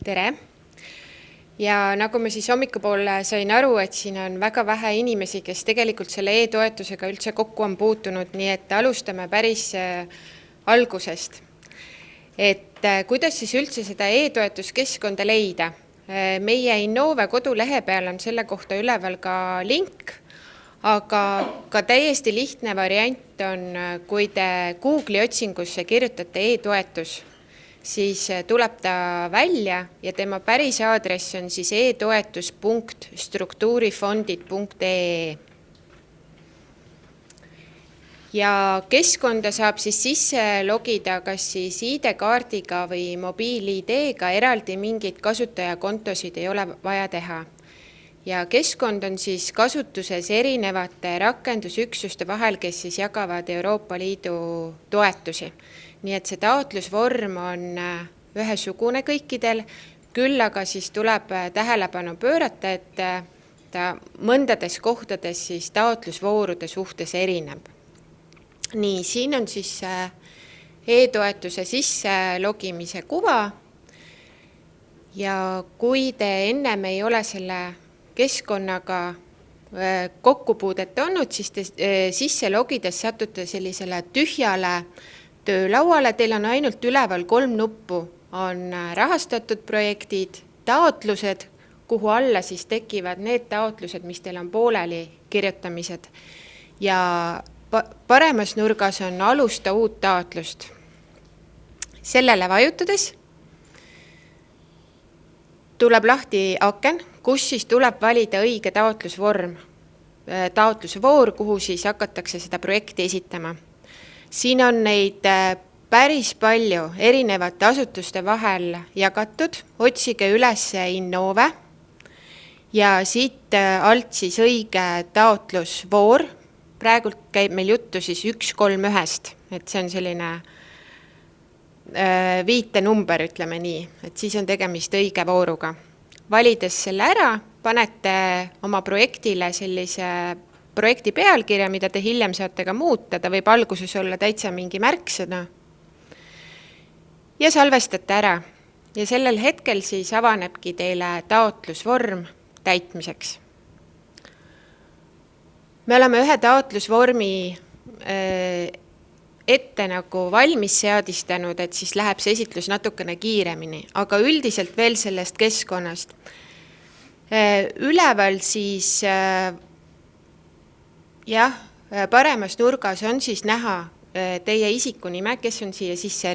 Tere! Ja nagu ma siis hommikupoole sain aru, et siin on väga vähe inimesi, kes tegelikult selle e-toetusega üldse kokku on puutunud, nii et alustame päris algusest. Et kuidas siis üldse seda e-toetuskeskkonda leida? Meie Innove kodulehe peal on selle kohta üleval ka link, aga ka täiesti lihtne variant on, kui te Google'i otsingusse kirjutate e-toetus, siis tuleb ta välja ja tema päris aadress on siis e-toetus.struktuurifondid.ee. Ja keskkonda saab siis sisse logida kas siis ID-kaardiga või mobiil-ID-ga, eraldi mingid kasutajakontosid ei ole vaja teha. Ja keskkond on siis kasutuses erinevate rakendusüksuste vahel, kes siis jagavad Euroopa Liidu toetusi. Nii et see taotlusvorm on ühesugune kõikidel, küll aga siis tuleb tähelepanu pöörata, et ta mõndades kohtades siis taotlusvoorude suhtes erineb. Nii, siin on siis e-toetuse sisse logimise kuva ja kui te ennem ei ole selle keskkonnaga kokkupuudet olnud, siis te sisse logides satute sellisele tühjale töölauale, teil on ainult üleval 3 nuppu, on rahastatud projektid, taotlused, kuhu alla siis tekivad need taotlused, mis teil on pooleli kirjutamised. Ja paremas nurgas on alusta uut taotlust. Sellele vajutades tuleb lahti aken, kus siis tuleb valida õige taotlusvoor, kuhu siis hakatakse seda projekti esitama. Siin on neid päris palju erinevate asutuste vahel jagatud, otsige üles Innove ja siit alt siis õige taotlusvoor. Praegult käib meil juttu siis 131, et see on selline viitenumber, ütleme nii, et siis on tegemist õige vooruga. Valides selle ära, panete oma projektile sellise projekti pealkirja, mida te hiljem saate ka muuta, ta võib alguses olla täitsa mingi märksõna. Ja salvestate ära. Ja sellel hetkel siis avanebki teile taotlusvorm täitmiseks. Me oleme ühe taotlusvormi ette nagu valmis seadistanud, et siis läheb see esitlus natukene kiiremini, aga üldiselt veel sellest keskkonnast. Üleval siis paremas nurgas on siis näha teie isikunime, kes on siia sisse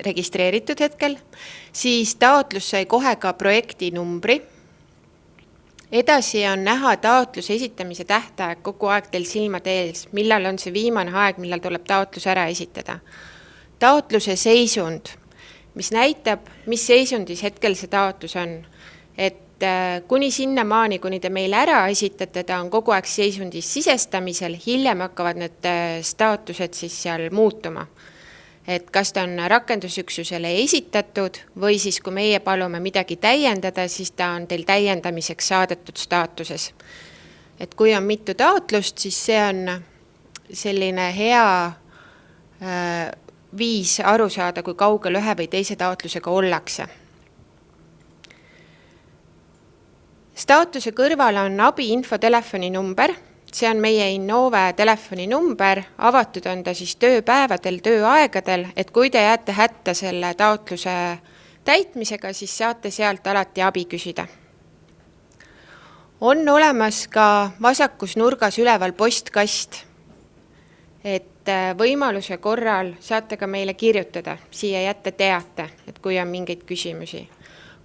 registreeritud hetkel, siis taotlus sai kohe ka projekti numbri. Edasi on näha taotluse esitamise tähtaeg kogu aeg teil silmade ees, millal on see viimane aeg, millal tuleb taotlus ära esitada. Taotluse seisund, mis näitab, mis seisundis hetkel see taotlus on, et kuni sinnamaani, kuni te meile ära esitate, ta on kogu aeg seisundis sisestamisel, hiljem hakkavad need staatused siis seal muutuma. Et kas ta on rakendusüksusele esitatud või siis kui meie palume midagi täiendada, siis ta on teil täiendamiseks saadetud staatuses. Et kui on mitu taotlust, siis see on selline hea viis aru saada, kui kaugel ühe või teise taotlusega ollakse. Staatuse kõrval on abiinfo telefoninumber, see on meie Innove telefoninumber, avatud on ta siis tööpäevadel, tööaegadel, et kui te jääte hätta selle taotluse täitmisega, siis saate sealt alati abi küsida. On olemas ka vasakus nurgas üleval postkast, et võimaluse korral saate ka meile kirjutada, siia jätta teate, et kui on mingeid küsimusi.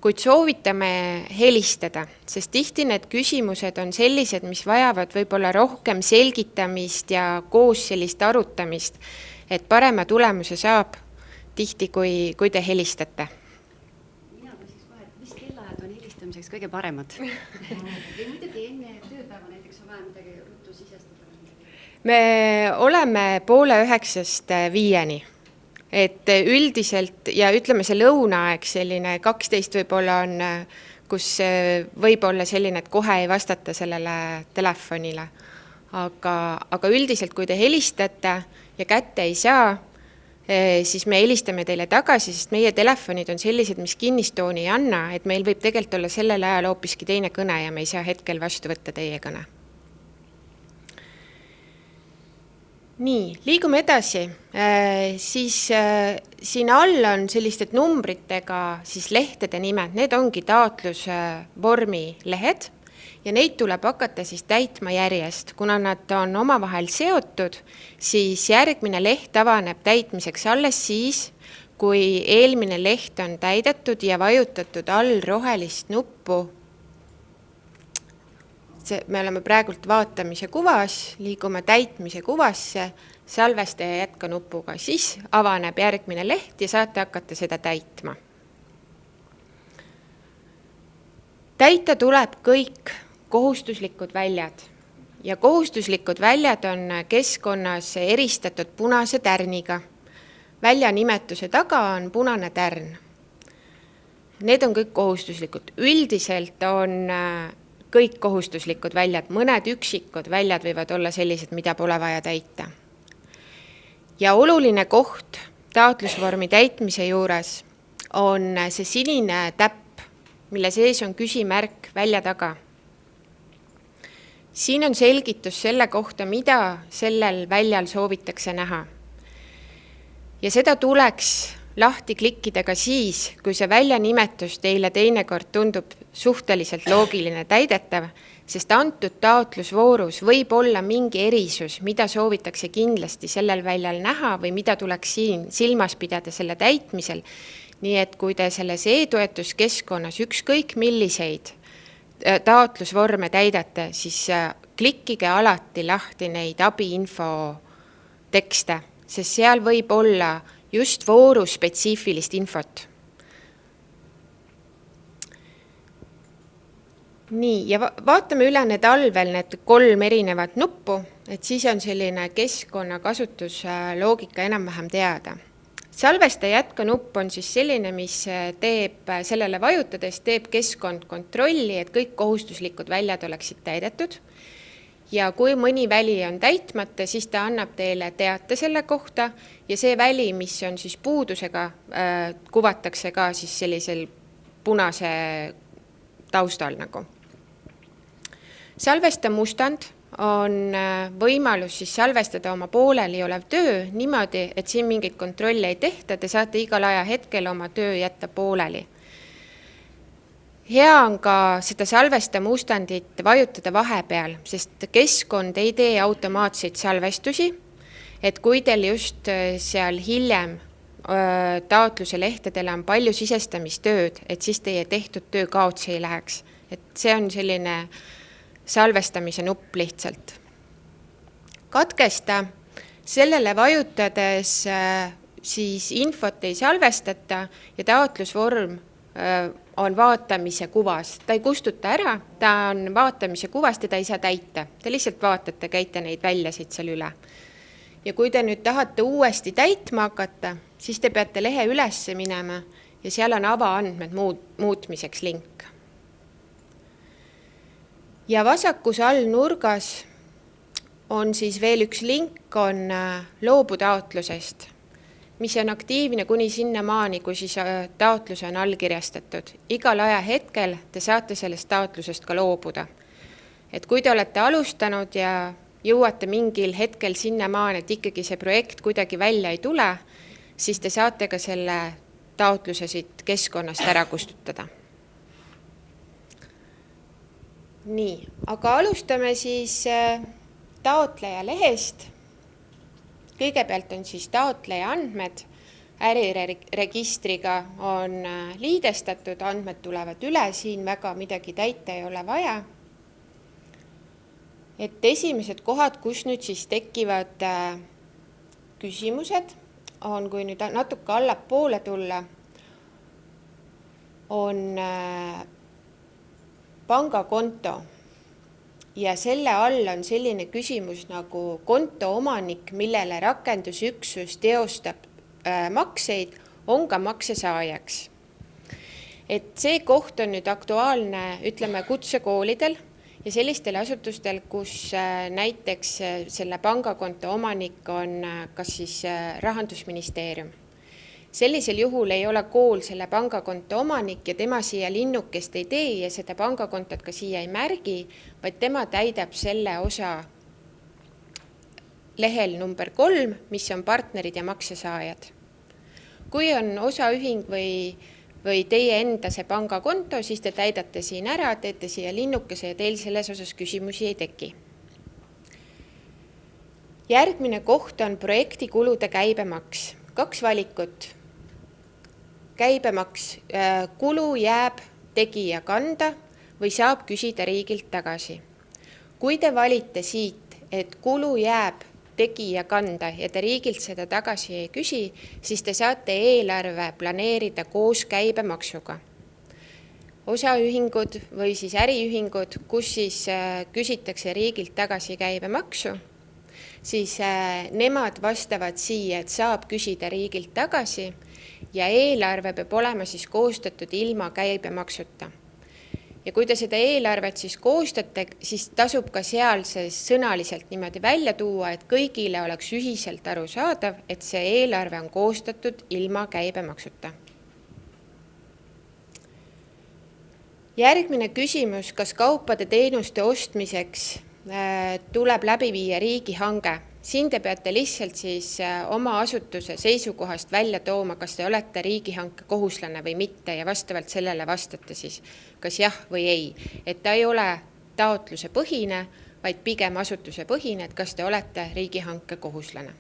Kuid soovitame helistada, sest tihti need küsimused on sellised, mis vajavad võib-olla rohkem selgitamist ja koos sellist arutamist, et parema tulemuse saab tihti, kui te helistate. Mina küsiks kohe, et mis kellaajad on helistamiseks kõige paremad? Või muidugi enne tööpäeva näiteks on vaja midagi ruttu sisestada? Me oleme 8:30 et üldiselt ja ütleme see lõunaaeg selline 12 võib-olla on, kus võib olla selline, et kohe ei vastata sellele telefonile. Aga üldiselt, kui te helistate ja kätte ei saa, siis me helistame teile tagasi, sest meie telefonid on sellised, mis kinnistooni ei anna, et meil võib tegelikult olla sellel ajal hoopiski teine kõne ja me ei saa hetkel vastu võtta teie kõne. Nii, liigume edasi. Siis siin all on sellised numbritega siis lehtede nimed, need ongi taotlusvormi lehed ja neid tuleb hakata siis täitma järjest. Kuna nad on omavahel seotud, siis järgmine leht avaneb täitmiseks alles siis, kui eelmine leht on täidetud ja vajutatud all rohelist nuppu. Me oleme praegult vaatamise kuvas, liigume täitmise kuvasse, salvesta ja jätka nupuga, siis avaneb järgmine leht ja saate hakata seda täitma. Täita tuleb kõik kohustuslikud väljad ja kohustuslikud väljad on keskkonnas eristatud punase tärniga. Välja nimetuse taga on punane tärn. Need on kõik kohustuslikud. Üldiselt on kõik kohustuslikud väljad, mõned üksikud väljad võivad olla sellised, mida pole vaja täita. Ja oluline koht taotlusvormi täitmise juures on see sinine täpp, mille sees on küsimärk välja taga. Siin on selgitus selle kohta, mida sellel väljal soovitakse näha. Ja seda tuleks lahti klikkida ka siis, kui see väljanimetus teile teinekord tundub suhteliselt loogiline täidetav, sest antud taotlusvoorus võib olla mingi erisus, mida soovitakse kindlasti sellel väljal näha või mida tuleks siin silmas pidada selle täitmisel. Nii et kui te selles e-toetuskeskkonnas ükskõik milliseid taotlusvorme täidate, siis klikkige alati lahti neid abiinfo tekste, sest seal võib olla just vooru spetsiifilist infot. Nii, ja vaatame üle need all veel need 3 erinevat nuppu, et siis on selline keskkonna kasutusloogika enam-vähem teada. Salvesta jätka nupp on siis selline, mis teeb sellele vajutades, teeb keskkond kontrolli, et kõik kohustuslikud väljad oleksid täidetud. Ja kui mõni väli on täitmata, siis ta annab teile teate selle kohta ja see väli, mis on siis puudusega, kuvatakse ka siis sellisel punase taustal nagu. Salvesta mustand on võimalus siis salvestada oma pooleli olev töö niimoodi, et siin mingit kontrolli ei tehta, te saate igal ajahetkel oma töö jätta pooleli. Hea on ka seda salvesta mustandit vajutada vahepeal, sest keskkond ei tee automaatseid salvestusi, et kui teil just seal hiljem taotluse lehtedele on palju sisestamistööd, et siis teie tehtud töö kaotsi ei läheks. Et see on selline salvestamise nupp lihtsalt. Katkesta, sellele vajutades siis infot ei salvestata ja taotlusvorm on vaatamise kuvas. Ta ei kustuta ära, ta on vaatamise kuvas, teda ei saa täita. Te lihtsalt vaatate, käite neid väljasid seal üle. Ja kui te nüüd tahate uuesti täitma hakata, siis te peate lehe ülesse minema ja seal on avaandmed muutmiseks link. Ja vasakus all nurgas on siis veel üks link, on loobu taotlusest, mis on aktiivne kuni sinnamaani, kui siis taotlus on allkirjastatud. Igal ajahetkel te saate sellest taotlusest ka loobuda. Et kui te olete alustanud ja jõuate mingil hetkel sinnamaani, et ikkagi see projekt kuidagi välja ei tule, siis te saate ka selle taotluse siit keskkonnast ära kustutada. Nii, aga alustame siis taotleja lehest. Kõigepealt on siis taotleja andmed, äriregistriga on liidestatud, andmed tulevad üle, siin väga midagi täita ei ole vaja. Et esimesed kohad, kus nüüd siis tekivad küsimused, on, kui nüüd natuke allapoole tulla, on pangakonto ja selle all on selline küsimus nagu konto omanik, millele rakendusüksus teostab makseid, on ka maksesaajaks. Et see koht on nüüd aktuaalne, ütleme, kutsekoolidel ja sellistel asutustel, kus näiteks selle pangakonto omanik on kas siis Rahandusministeerium. Sellisel juhul ei ole kool selle pangakonto omanik ja tema siia linnukest ei tee ja seda pangakontot ka siia ei märgi, vaid tema täidab selle osa lehel number 3, mis on partnerid ja maksesaajad. Kui on osaühing või teie enda see pangakonto, siis te täidate siin ära, teete siia linnukese ja teil selles osas küsimusi ei teki. Järgmine koht on projekti kulude käibemaks. 2 valikut. Käibemaks, kulu jääb tegija kanda või saab küsida riigilt tagasi. Kui te valite siit, et kulu jääb tegija kanda ja te riigilt seda tagasi ei küsi, siis te saate eelarve planeerida koos käibemaksuga. Osaühingud või siis äriühingud, kus siis küsitakse riigilt tagasi käibemaksu, siis nemad vastavad siia, et saab küsida riigilt tagasi ja eelarve peab olema siis koostatud ilma käibemaksuta. Ja kui te seda eelarvet siis koostate, siis tasub ka seal see sõnaliselt niimoodi välja tuua, et kõigile oleks ühiselt arusaadav, et see eelarve on koostatud ilma käibemaksuta. Järgmine küsimus, kas kaupade teenuste ostmiseks tuleb läbi viia riigihange? Siin te peate lihtsalt siis oma asutuse seisukohast välja tooma, kas te olete riigihanke kohuslane või mitte ja vastavalt sellele vastate siis, kas jah või ei. Et ta ei ole taotluse põhine, vaid pigem asutuse põhine, et kas te olete riigihanke kohuslane.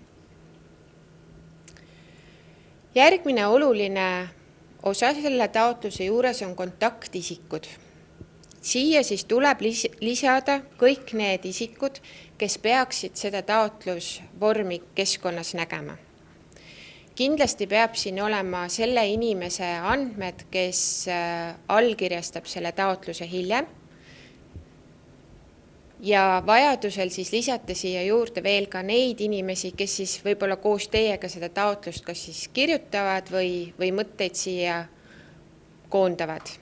Järgmine oluline osa selle taotluse juures on kontaktisikud. Siia siis tuleb lisada kõik need isikud, kes peaksid seda taotlusvormi keskkonnas nägema. Kindlasti peab siin olema selle inimese andmed, kes allkirjastab selle taotluse hiljem. Ja vajadusel siis lisate siia juurde veel ka neid inimesi, kes siis võib-olla koos teiega seda taotlust kas siis kirjutavad või mõtteid siia koondavad.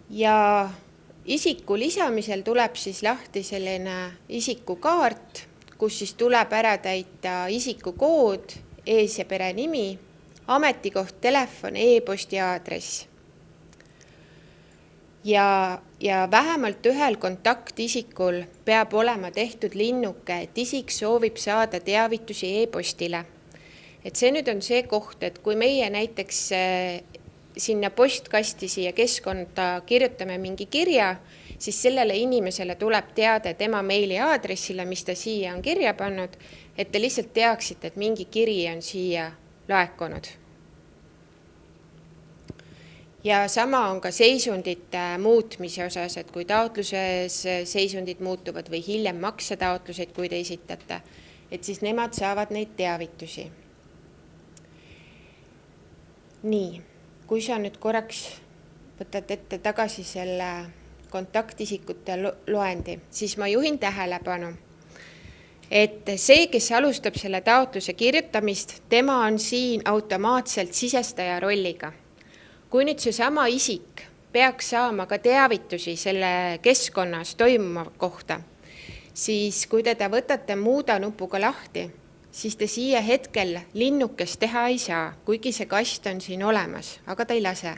Ja isiku lisamisel tuleb siis lahti selline isikukaart, kus siis tuleb ära täita isikukood, ees- ja perenimi, ametikoht, telefon, e-posti aadress. Ja vähemalt ühel kontaktisikul peab olema tehtud linnuke, et isik soovib saada teavitusi e-postile. Et see nüüd on see koht, et kui meie näiteks sinna postkasti siia keskkonda kirjutame mingi kirja, siis sellele inimesele tuleb teada tema meili aadressile, mis ta siia on kirja pannud, et te lihtsalt teaksite, et mingi kiri on siia laekunud. Ja sama on ka seisundite muutmise osas, et kui taotluses seisundid muutuvad või hiljem maksetaotluseid, kui te esitate, et siis nemad saavad neid teavitusi. Nii. Kui sa nüüd korraks võtad ette tagasi selle kontaktisikute loendi, siis ma juhin tähelepanu, et see, kes alustab selle taotluse kirjutamist, tema on siin automaatselt sisestaja rolliga. Kui nüüd see sama isik peaks saama ka teavitusi selle keskkonnas toimuma kohta, siis kui te võtate muuda nupuga lahti, siis te siia hetkel linnukest teha ei saa, kuigi see kast on siin olemas, aga ta ei lase.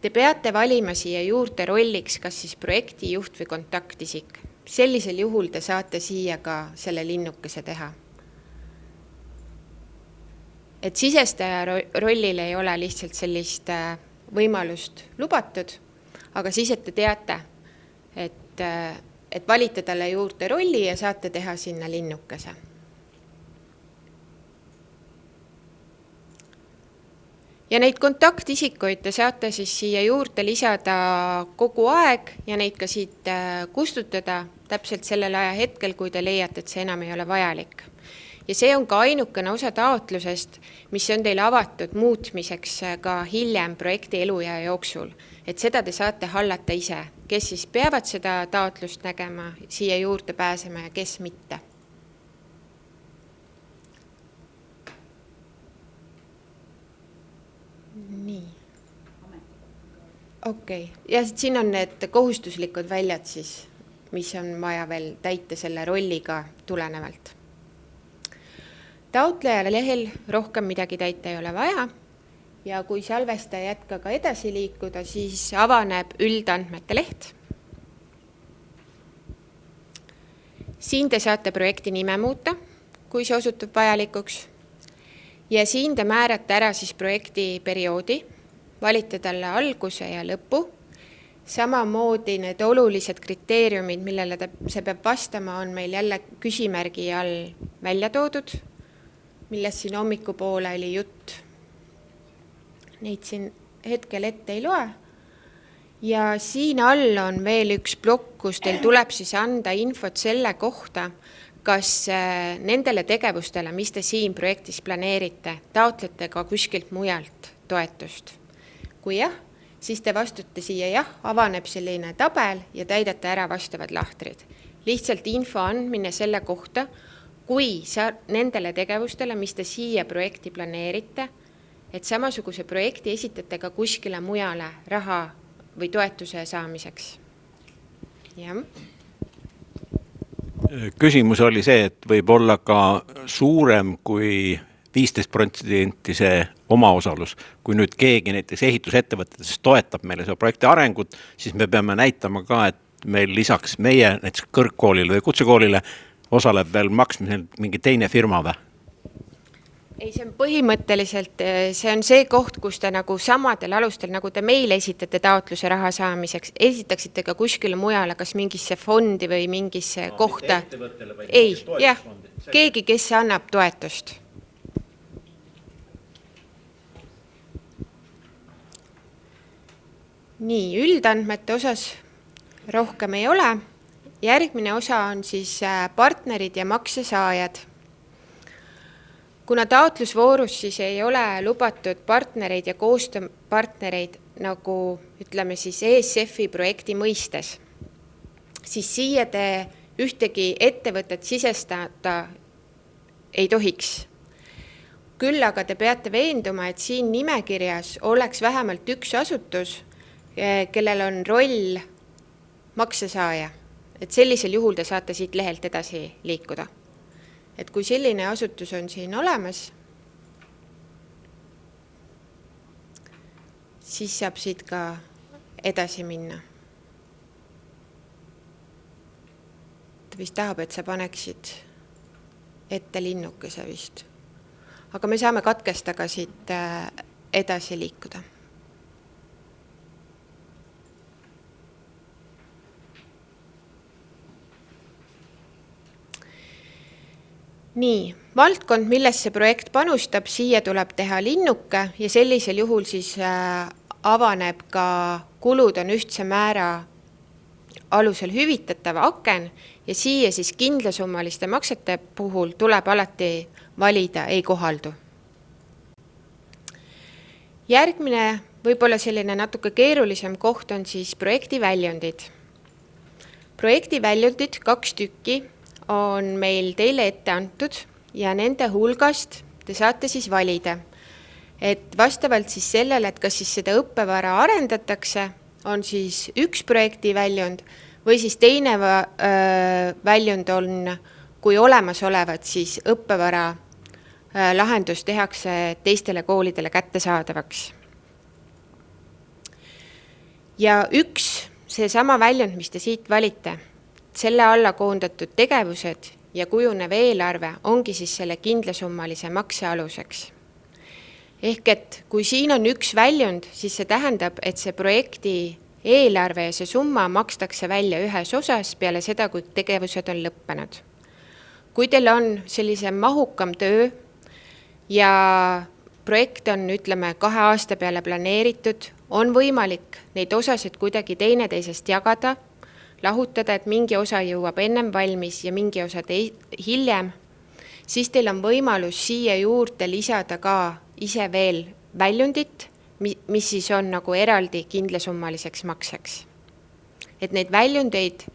Te peate valima siia juurde rolliks kas siis projektijuht või kontaktisik. Sellisel juhul te saate siia ka selle linnukese teha. Et sisestaja rollil ei ole lihtsalt sellist võimalust lubatud, aga siis, et te teate, et valite talle juurde rolli ja saate teha sinna linnukese. Ja neid kontaktisikuid te saate siis siia juurde lisada kogu aeg ja neid ka siit kustutada täpselt sellel ajahetkel, kui te leiate, et see enam ei ole vajalik. Ja see on ka ainukene osa taotlusest, mis on teil avatud muutmiseks ka hiljem projekti eluea jooksul. Et seda te saate hallata ise, kes siis peavad seda taotlust nägema, siia juurde pääsema ja kes mitte. Nii. Okei. Ja siin on need kohustuslikud väljad siis, mis on vaja veel täita selle rolliga tulenevalt. Taotlejale lehel rohkem midagi täita ei ole vaja ja kui salvestaja jätkaga edasi liikuda, siis avaneb üldandmete leht. Siin te saate projekti nime muuta, kui see osutub vajalikuks. Ja siin te määrate ära siis projekti perioodi, valite talle alguse ja lõpu. Samamoodi need olulised kriteeriumid, millele see peab vastama, on meil jälle küsimärgi all välja toodud, millest siin hommikupoole oli jutt. Neid siin hetkel ette ei loe. Ja siin all on veel üks plokk, kus teil tuleb siis anda infot selle kohta, kas nendele tegevustele, mis te siin projektis planeerite, taotlete ka kuskilt mujalt toetust. Kui jah, siis te vastate siia jah, avaneb selline tabel ja täidate ära vastavad lahtrid. Lihtsalt info andmine selle kohta, kui nendele tegevustele, mis te siia projekti planeerite, et samasuguse projekti esitate ka kuskile mujale raha või toetuse saamiseks. Jah. Küsimus oli see, et võib olla ka suurem kui 15% see omaosalus. Kui nüüd keegi näiteks ehitusettevõtetes toetab meile see projekti arengut, siis me peame näitama ka, et meil lisaks meie näiteks kõrgkoolile või kutsekoolile osaleb veel maksmisel mingi teine firma või? Ei, see on põhimõtteliselt, see on see koht, kus te nagu samadel alustel, nagu te meile esitate taotluse raha saamiseks, esitaksite ka kuskile mujale, kas mingisse fondi või mingisse kohta. Ei, jah, keegi, kes annab toetust. Nii, üldandmete osas rohkem ei ole. Järgmine osa on siis partnerid ja maksesaajad. Kuna taotlusvoorus siis ei ole lubatud partnereid ja koostööpartnereid nagu ütleme siis ESF-i projekti mõistes, siis siia te ühtegi ettevõtet sisestada ei tohiks. Küll aga te peate veenduma, et siin nimekirjas oleks vähemalt üks asutus, kellel on roll maksesaaja. Et sellisel juhul te saate siit lehelt edasi liikuda. Et kui selline asutus on siin olemas, siis saab siit ka edasi minna. Ta vist tahab, et sa paneksid ette linnukese vist. Aga me saame katkestada siit edasi liikuda. Nii, valdkond, millesse projekt panustab, siia tuleb teha linnuke ja sellisel juhul siis avaneb ka kulud on ühtse määra alusel hüvitatav aken ja siia siis kindlasummaliste maksete puhul tuleb alati valida ei kohaldu. Järgmine võib-olla selline natuke keerulisem koht on siis projekti väljundid. Projekti väljundid 2 tükki on meil teile ette antud ja nende hulgast te saate siis valida. Et vastavalt siis sellele, et kas siis seda õppevara arendatakse, on siis üks projekti väljund või siis teine väljund on, kui olemasolevad siis õppevara lahendus tehakse teistele koolidele kättesaadavaks. Ja üks see sama väljund, mis te siit valite, selle alla koondatud tegevused ja kujunev eelarve ongi siis selle kindlasummalise makse aluseks. Ehk et kui siin on üks väljund, siis see tähendab, et see projekti eelarve ja see summa makstakse välja ühes osas peale seda, kui tegevused on lõppenud. Kui teil on sellise mahukam töö ja projekt on, ütleme, 2 aasta peale planeeritud, on võimalik neid osasid kuidagi teineteisest jagada, lahutada, et mingi osa jõuab ennem valmis ja mingi osa hiljem, siis teil on võimalus siia juurde lisada ka ise veel väljundit, mis siis on nagu eraldi kindlasummaliseks makseks. Et neid väljundeid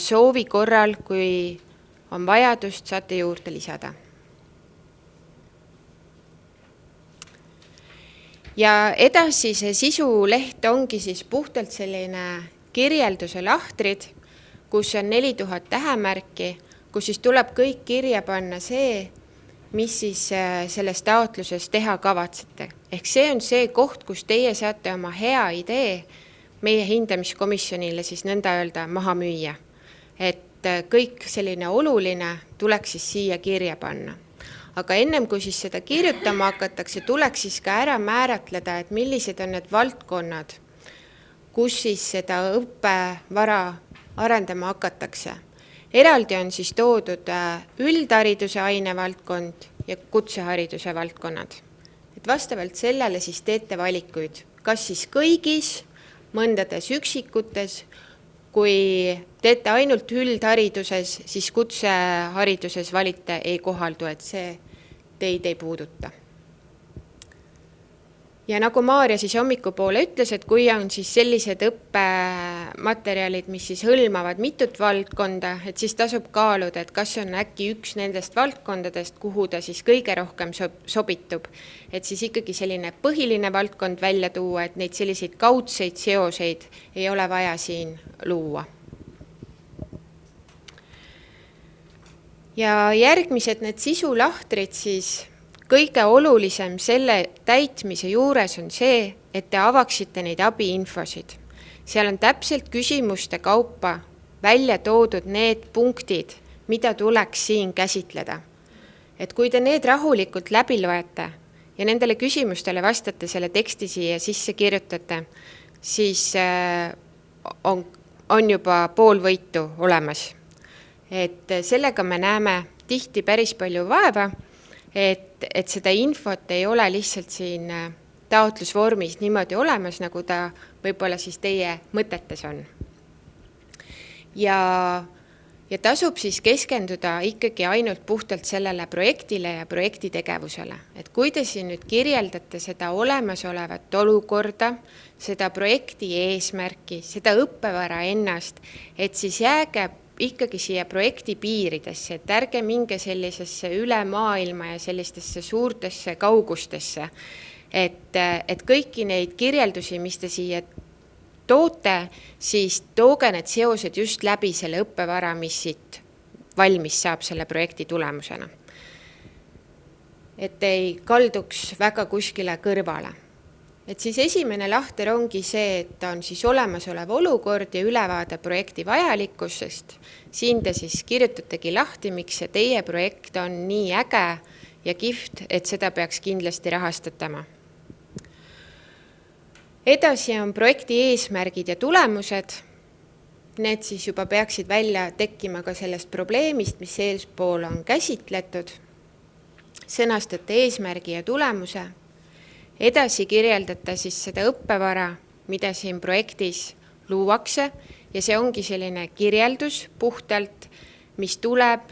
soovi korral, kui on vajadust, saate juurde lisada. ja edasi see sisuleht ongi siis puhtalt selline kirjelduse lahtrid, kus on 4000 tähemärki, kus siis tuleb kõik kirja panna see, mis siis selles taotluses teha kavatsete. Ehk see on see koht, kus teie saate oma hea idee meie hindamiskomisjonile siis nõnda öelda maha müüa. Et kõik selline oluline tuleks siis siia kirja panna. Aga ennem kui siis seda kirjutama hakatakse, tuleks siis ka ära määratleda, et millised on need valdkonnad, kus siis seda õppevara arendama hakatakse. Eraldi on siis toodud üldhariduse ainevaldkond ja kutsehariduse valdkonnad. Et vastavalt sellele siis teete valikuid, kas siis kõigis, mõndades üksikutes, kui teete ainult üldhariduses, siis kutsehariduses valite ei kohaldu, et see teid ei puuduta. Ja nagu Maarja siis hommikupoole ütles, et kui on siis sellised õppematerjalid, mis siis hõlmavad mitut valdkonda, et siis tasub kaaluda, et kas on äkki üks nendest valdkondadest, kuhu ta siis kõige rohkem sobitub. Et siis ikkagi selline põhiline valdkond välja tuua, et neid selliseid kaudseid seoseid ei ole vaja siin luua. Ja järgmised need sisulahtrid siis kõige olulisem selle täitmise juures on see, et te avaksite neid abiinfosid. Seal on täpselt küsimuste kaupa välja toodud need punktid, mida tuleks siin käsitleda. Et kui te need rahulikult läbi loete ja nendele küsimustele vastate, selle teksti siia sisse kirjutate, siis on juba pool võitu olemas. Et sellega me näeme tihti päris palju vaeva, et seda infot ei ole lihtsalt siin taotlusvormis niimoodi olemas, nagu ta võib-olla siis teie mõtetes on. Ja tasub siis keskenduda ikkagi ainult puhtalt sellele projektile ja projekti tegevusele. Et kui te siin nüüd kirjeldate seda olemasolevat olukorda, seda projekti eesmärki, seda õppevara ennast, et siis jääge ikkagi siia projekti piiridesse, et ärge minge sellisesse üle maailma ja sellistesse suurtesse kaugustesse. Et kõiki neid kirjeldusi, mis te siia toote, siis tooge need seosed just läbi selle õppevara, mis siit valmis saab selle projekti tulemusena. Et ei kalduks väga kuskile kõrvale. Et siis esimene lahter ongi see, et on siis olemasolev olukord ja ülevaade projekti vajalikkusest. Siin te siis kirjutategi lahti, miks see teie projekt on nii äge ja kihvt, et seda peaks kindlasti rahastatama. Edasi on projekti eesmärgid ja tulemused. Need siis juba peaksid välja tekkima ka sellest probleemist, mis eespool on käsitletud. Sõnastate eesmärgi ja tulemuse. Edasi kirjeldate siis seda õppevara, mida siin projektis luuakse ja see ongi selline kirjeldus puhtalt, mis tuleb,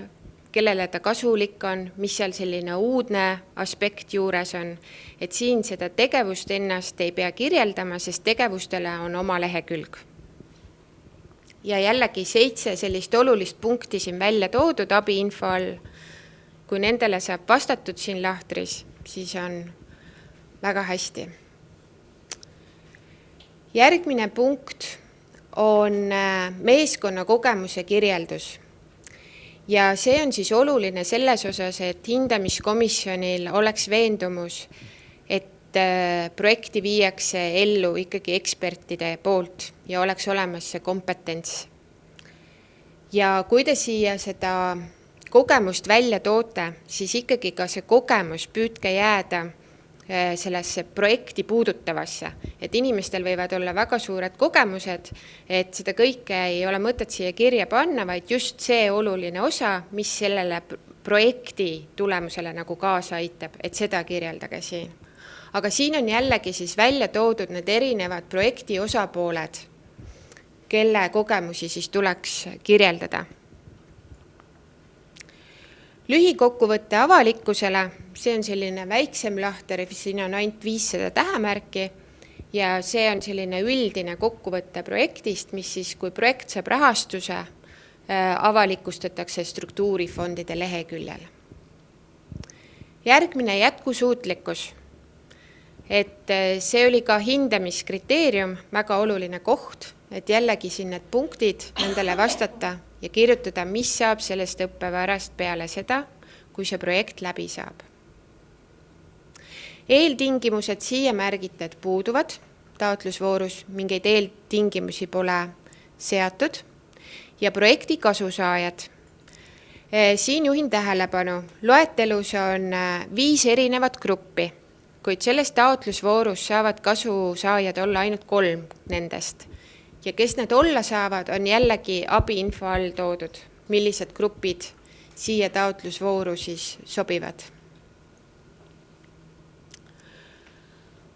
kellele ta kasulik on, mis seal selline uudne aspekt juures on. Et siin seda tegevust ennast ei pea kirjeldama, sest tegevustele on oma lehekülg. Ja jällegi 7 sellist olulist punkti siin välja toodud abiinfo all. Kui nendele saab vastatud siin lahtris, siis on väga hästi. Järgmine punkt on meeskonna kogemuse kirjeldus. Ja see on siis oluline selles osas, et hindamiskomisjonil oleks veendumus, et projekti viiakse ellu ikkagi ekspertide poolt ja oleks olemas see kompetents. Ja kui te siia seda kogemust välja toote, siis ikkagi ka see kogemus püüdke jääda sellesse projekti puudutavasse, et inimestel võivad olla väga suured kogemused, et seda kõike ei ole mõtet siia kirja panna, vaid just see oluline osa, mis sellele projekti tulemusele nagu kaasa aitab, et seda kirjeldage siin. Aga siin on jällegi siis välja toodud need erinevad projekti osapooled, kelle kogemusi siis tuleks kirjeldada. Lühikokkuvõtte avalikkusele, see on selline väiksem lahter, siin on ainult 500 tähemärki ja see on selline üldine kokkuvõtte projektist, mis siis, kui projekt saab rahastuse, avalikustatakse struktuurifondide leheküljel. Järgmine jätkusuutlikkus. et see oli ka hindamiskriteerium, väga oluline koht, et jällegi siin need punktid nendele vastata ja kirjutada, mis saab sellest õppevarast peale seda, kui see projekt läbi saab. Eeltingimused siia märgitud puuduvad, taotlusvoorus mingeid eeltingimusi pole seatud ja projekti kasusaajad. Siin juhin tähelepanu, loetelus on 5 erinevat gruppi, kuid selles taotlusvoorus saavad kasusaajad olla ainult 3 nendest. Ja kes need olla saavad, on jällegi abiinfo all toodud, millised grupid siia taotlusvooru siis sobivad.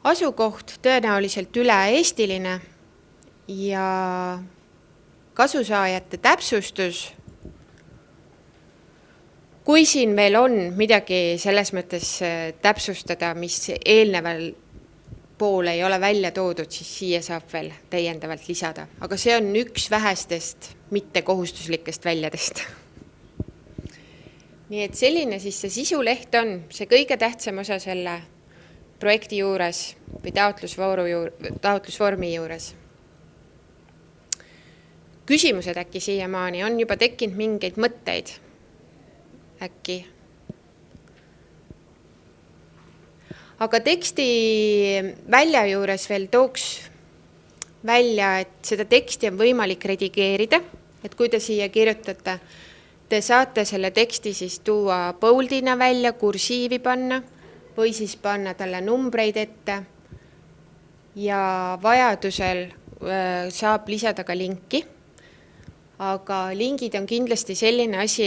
Asukoht tõenäoliselt üle-eestiline ja kasusaajate täpsustus. Kui siin veel on midagi selles mõttes täpsustada, mis eelneval pool ei ole välja toodud, siis siia saab veel täiendavalt lisada. Aga see on üks vähestest mittekohustuslikest väljadest. Nii et selline siis see sisuleht on, see kõige tähtsam osa selle projekti juures või taotlusvormi juures. Küsimused äkki siiamaani on juba tekkinud mingeid mõtteid äkki. Aga teksti välja juures veel tooks välja, et seda teksti on võimalik redigeerida, et kui te siia kirjutate, te saate selle teksti siis tuua boldina välja, kursiivi panna või siis panna talle numbreid ette ja vajadusel saab lisada ka linki. Aga lingid on kindlasti selline asi,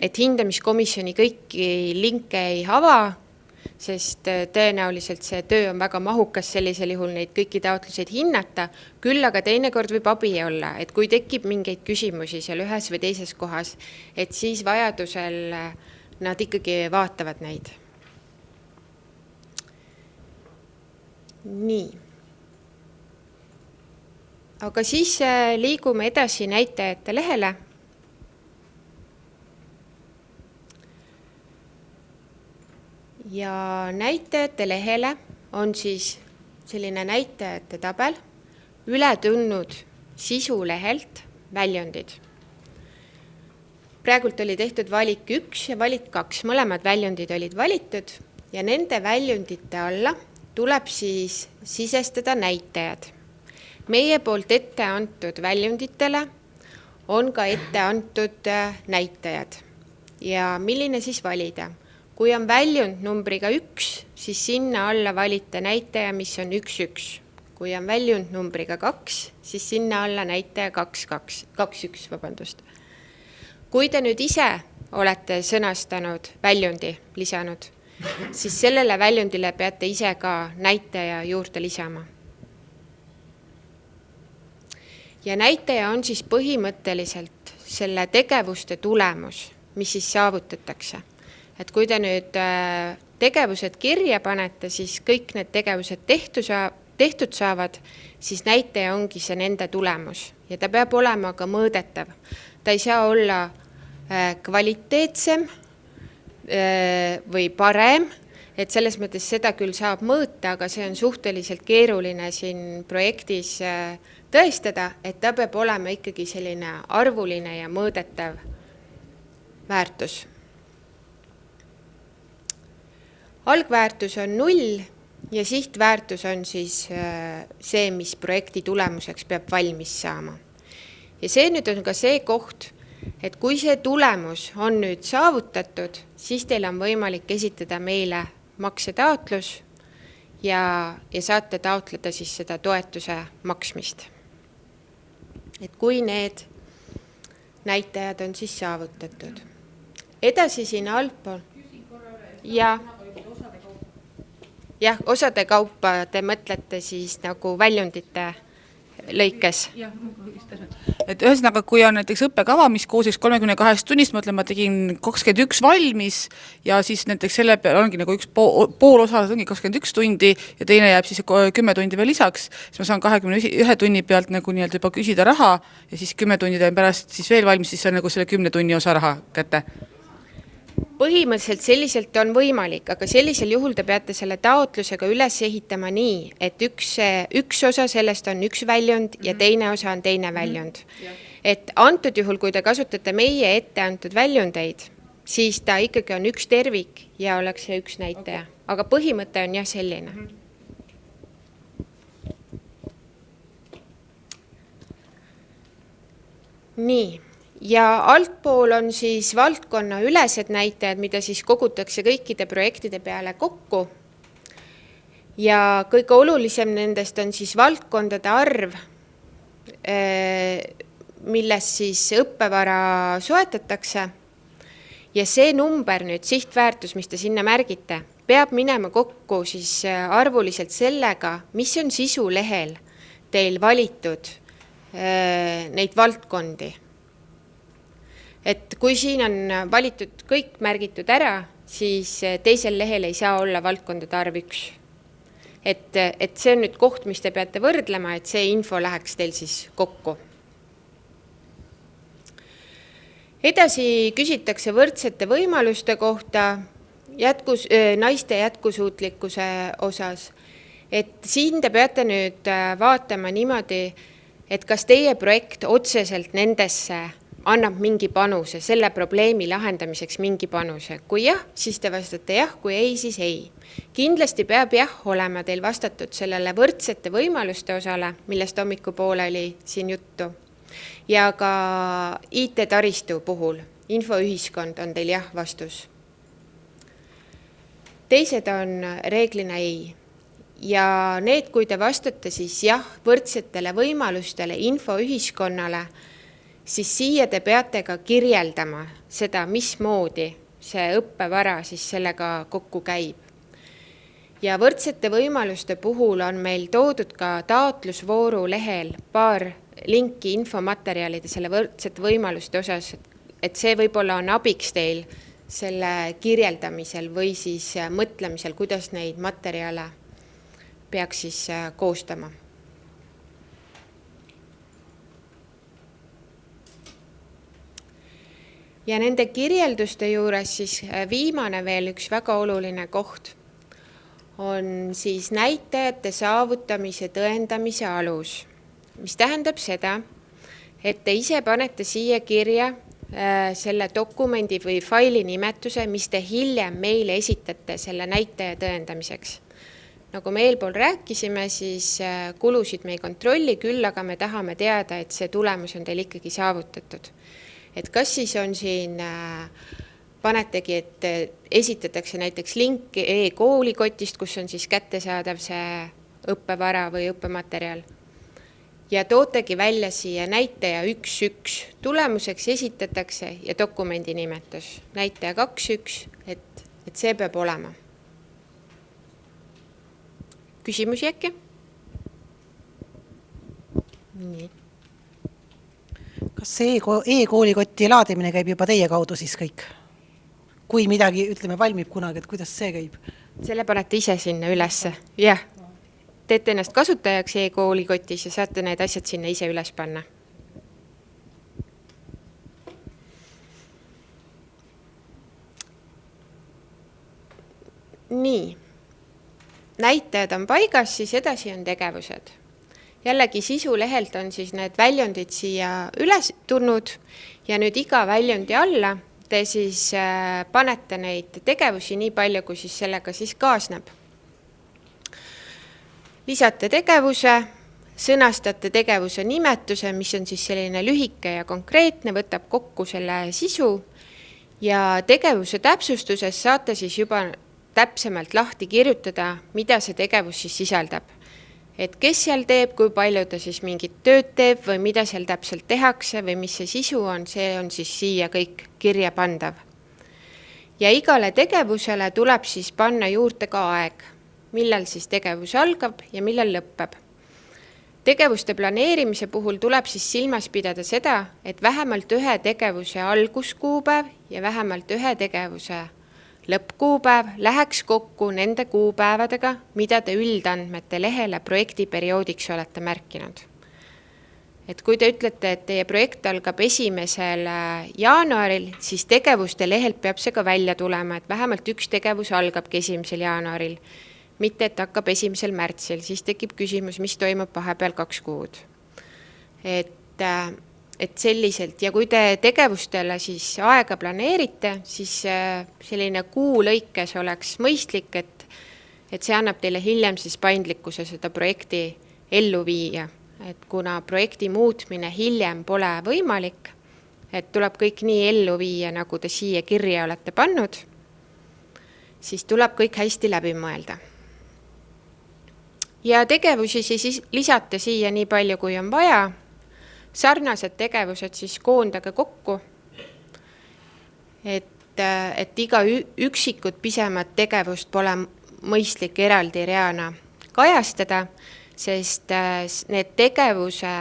et hindamiskomisjoni kõiki linke ei ava, sest tõenäoliselt see töö on väga mahukas sellisel juhul neid kõiki taotluseid hinnata, küll aga teinekord võib abi olla, et kui tekib mingeid küsimusi seal ühes või teises kohas, et siis vajadusel nad ikkagi vaatavad neid. Nii. Aga siis liigume edasi näitajate lehele. Ja näitajate lehele on siis selline näitajate tabel üle tulnud sisulehelt väljundid. Praegult oli tehtud valik 1 ja valik 2, mõlemad väljundid olid valitud ja nende väljundite alla tuleb siis sisestada näitajad. Meie poolt ette antud väljunditele on ka ette antud näitajad ja milline siis valida? Kui on väljund numbriga 1, siis sinna alla valite näitaja, mis on 1,1. Kui on väljund numbriga 2, siis sinna alla näitaja 2,1. Kui te nüüd ise olete sõnastanud väljundi lisanud, siis sellele väljundile peate ise ka näitaja juurde lisama. Ja näitaja on siis põhimõtteliselt selle tegevuste tulemus, mis siis saavutatakse. Et kui te nüüd tegevused kirja panete, siis kõik need tegevused tehtud saavad, siis näitaja ongi see nende tulemus. Ja ta peab olema ka mõõdetav. Ta ei saa olla kvaliteetsem või parem, et selles mõttes seda küll saab mõõta, aga see on suhteliselt keeruline siin projektis tõestada, et ta peab olema ikkagi selline arvuline ja mõõdetav väärtus. Algväärtus on 0 ja sihtväärtus on siis see, mis projekti tulemuseks peab valmis saama. Ja see nüüd on ka see koht, et kui see tulemus on nüüd saavutatud, siis teil on võimalik esitada meile maksetaotlus ja saate taotleda siis seda toetuse maksmist. Et kui need näitajad on siis saavutatud. Edasi siin altpool. Jah, osade kaupa te mõtlete siis nagu väljundite lõikes. Et ühesõnaga, kui on näiteks õppekava, mis kooseks 32 tunnist, mõtlen, ma tegin 21 valmis ja siis näiteks selle peale ongi nagu üks pool osa, ongi 21 tundi ja teine jääb siis 10 tundi veel lisaks, siis ma saan 21 tunni pealt nagu nii-öelda juba küsida raha ja siis 10 tundi teen pärast siis veel valmis, siis on nagu selle 10 tunni osa raha kätte. Põhimõtteliselt selliselt on võimalik, aga sellisel juhul te peate selle taotlusega üles ehitama nii, et üks osa sellest on üks väljund ja teine osa on teine väljund. Et antud juhul, kui te kasutate meie ette antud väljundeid, siis ta ikkagi on üks tervik ja oleks see üks näitaja. Aga põhimõte on jah selline. Nii. Ja altpool on siis valdkonna ülesed näitajad, mida siis kogutakse kõikide projektide peale kokku. Ja kõige olulisem nendest on siis valdkondade arv, milles siis õppevara soetatakse. Ja see number nüüd, sihtväärtus, mis te sinna märgite, peab minema kokku siis arvuliselt sellega, mis on sisulehel teil valitud neid valdkondi. Et kui siin on valitud kõik märgitud ära, siis teisel lehel ei saa olla valdkondade arv 1. Et see on nüüd koht, mis te peate võrdlema, et see info läheks teil siis kokku. Edasi küsitakse võrdsete võimaluste kohta naiste jätkusuutlikkuse osas. Et siin te peate nüüd vaatama niimoodi, et kas teie projekt otseselt nendesse annab mingi panuse, selle probleemi lahendamiseks mingi panuse. Kui jah, siis te vastate jah, kui ei, siis ei. Kindlasti peab jah olema teil vastatud sellele võrdsete võimaluste osale, millest hommikupoole oli siin juttu. Ja ka IT-taristu puhul, infoühiskond on teil jah vastus. Teised on reeglina ei. Ja need, kui te vastate siis jah võrdsetele võimalustele infoühiskonnale, siis siia te peate ka kirjeldama seda, mismoodi see õppevara siis sellega kokku käib. Ja võrdsete võimaluste puhul on meil toodud ka taotlusvooru lehel paar linki infomaterjalide selle võrdsete võimaluste osas, et see võib-olla on abiks teil selle kirjeldamisel või siis mõtlemisel, kuidas neid materjale peaks siis koostama. Ja nende kirjelduste juures siis viimane veel üks väga oluline koht on siis näitajate saavutamise tõendamise alus, mis tähendab seda, et te ise panete siia kirja selle dokumendi või faili nimetuse, mis te hiljem meile esitate selle näitaja tõendamiseks. Nagu me eelpool rääkisime, siis kulusid me ei kontrolli, küll aga me tahame teada, et see tulemus on teil ikkagi saavutatud. Et kas siis on siin, panetegi, et esitatakse näiteks link e-koolikotist, kus on siis kättesaadav see õppevara või õppematerjal. Ja tootegi välja siia näitaja 1.1. Tulemuseks esitatakse ja dokumendi nimetus. Näitaja 2.1, et see peab olema. Küsimusi äkki? Nii. Kas see e-koolikoti laadimine käib juba teie kaudu siis kõik? Kui midagi, ütleme, valmib kunagi, et kuidas see käib? Selle panete ise sinna ülesse. Jah. Teete ennast kasutajaks e-koolikotis ja saate need asjad sinna ise üles panna. Nii. Näitajad on paigas, siis edasi on tegevused. Jällegi sisulehelt on siis need väljundid siia üles tulnud ja nüüd iga väljundi alla te siis panete neid tegevusi nii palju, kui siis sellega siis kaasneb. Lisate tegevuse, sõnastate tegevuse nimetuse, mis on siis selline lühike ja konkreetne, võtab kokku selle sisu ja tegevuse täpsustuses saate siis juba täpsemalt lahti kirjutada, mida see tegevus siis sisaldab. Et kes seal teeb, kui palju ta siis mingit tööd teeb või mida seal täpselt tehakse või mis see sisu on, see on siis siia kõik kirja pandav. Ja igale tegevusele tuleb siis panna juurde ka aeg, millal siis tegevus algab ja millal lõppeb. Tegevuste planeerimise puhul tuleb siis silmas pidada seda, et vähemalt ühe tegevuse alguskuupäev ja vähemalt ühe tegevuse lõppkuupäev läheks kokku nende kuupäevadega, mida te üldandmete lehele projektiperioodiks olete märkinud. et kui te ütlete, et teie projekt algab 1. jaanuaril, siis tegevuste lehelt peab see ka välja tulema, et vähemalt üks tegevus algabki 1. jaanuaril, mitte et hakkab 1. märtsil, siis tekib küsimus, mis toimub vahepeal 2 kuud. Et selliselt, ja kui te tegevustele siis aega planeerite, siis selline kuu lõikes oleks mõistlik, et see annab teile hiljem siis paindlikkuse seda projekti ellu viia. Et kuna projekti muutmine hiljem pole võimalik, et tuleb kõik nii ellu viia, nagu te siia kirja olete pannud, siis tuleb kõik hästi läbi mõelda. Ja tegevusi siis lisate siia nii palju, kui on vaja. Sarnased tegevused siis koondage kokku, et iga üksikut pisemat tegevust pole mõistlik eraldi reana kajastada, sest need tegevuse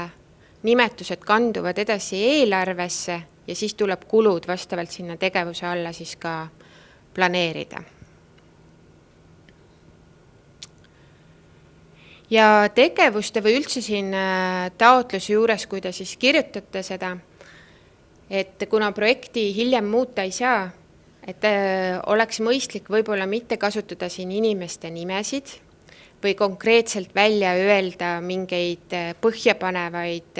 nimetused kanduvad edasi eelarvesse ja siis tuleb kulud vastavalt sinna tegevuse alla siis ka planeerida. Ja tegevuste või üldse siin taotluse juures, kui te siis kirjutate seda, et kuna projekti hiljem muuta ei saa, et oleks mõistlik võib-olla mitte kasutada siin inimeste nimesid või konkreetselt välja öelda mingeid põhjapanevaid